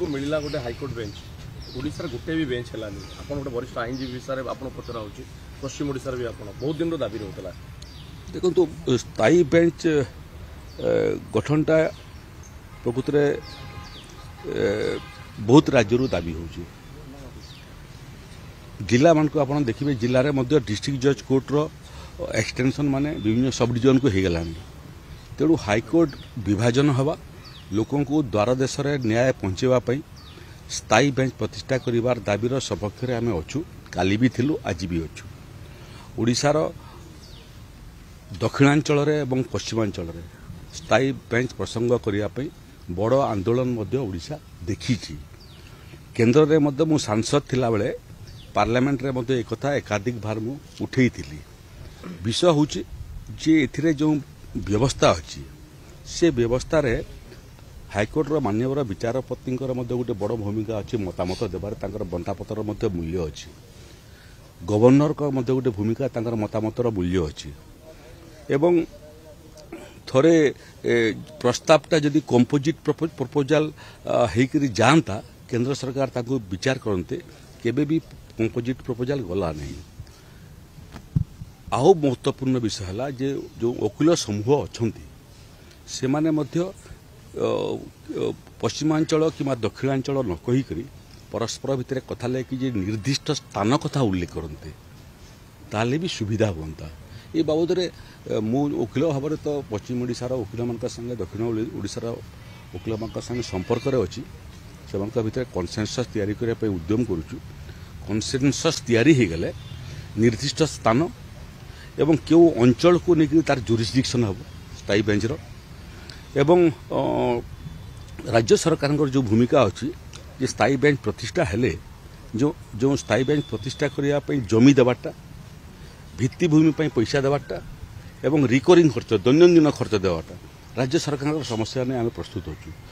को मिलला गोटे हाईकोर्ट बेंच ओडिशा गोटे भी बेंच है आप गोटे वरिष्ठ आईनजीवी विषय में आप पचरा हो पश्चिम ओडिशा भी आप बहुत दिन दाबी रोला देखो तो स्थायी बेंच गठनटा प्रकृत बहुत राज्य दाबी हो जिला मान को आप देखिए जिले में डिस्ट्रिक्ट जज कोर्टर एक्सटेंशन माने विभिन्न सब डिविजन को हो गला तेणु हाईकोर्ट विभाजन हवा लोकों को द्वार देश में न्याय पहुंचेवाई स्थायी बेंच प्रतिष्ठा करिवार दाबीर सपक्ष में आम अच्छू काली भी थिलु आज भी अच्छू ओडिशार दक्षिणांचल एवं पश्चिमांचल स्थायी बेंच प्रसंग करने बड़ आंदोलन ओडिशा देखी केन्द्र में मु सांसद थिला बेले पार्लियामेंट रे मध्य एक एकाधिक बार मु उठे विषय हूँ जे एथिरे जो व्यवस्था अच्छी से व्यवस्था रे हाईकोर्टर माननीय विचारपति गोटे बड़ भूमिका अच्छी मतामत देवार बंटापतर मूल्य अच्छी गवर्नर गोटे भूमिका मतामतर मूल्य अच्छी एवं थोड़े प्रस्तावटा जदि कंपोजिट प्रपोजाल होकर जाता केंद्र सरकार ताको विचार करते केबे भी कंपोजिट प्रपोजाल गला नहीं आउ महत्वपूर्ण विषय है जे जो वकील समूह अच्छा से माने मध्य पश्चिमांचल कि दक्षिणांचल न कहीक परस्पर भितर कथा लेकिन निर्दिष्ट स्थान कथा उल्लेख करते ताले भी सुविधा होता ये बाबद मु वकील भाव में तो पश्चिम ओडिशार वकील मान संगे दक्षिण ओडिशार वकील मान संगे संपर्क अच्छी से भितर कनसेनसस तैयारी करने उद्यम करुचु कनसेनसस तैयारी हो गले निर्दिष्ट स्थान एवं क्यों अंचल को लेकर तार जुरिस्डिक्शन हम स्थायी बेंचर एवं राज्य सरकार जो भूमिका अच्छी ये स्थायी बेंच प्रतिष्ठा हेले जो स्थायी बेंच प्रतिष्ठा करने जमी देवाटा भित्तिभूमि पैसा देवाटा एवं रिकरिंग खर्च दैनंदिन खर्च देवाटा राज्य सरकार समस्या ने आम प्रस्तुत होचु।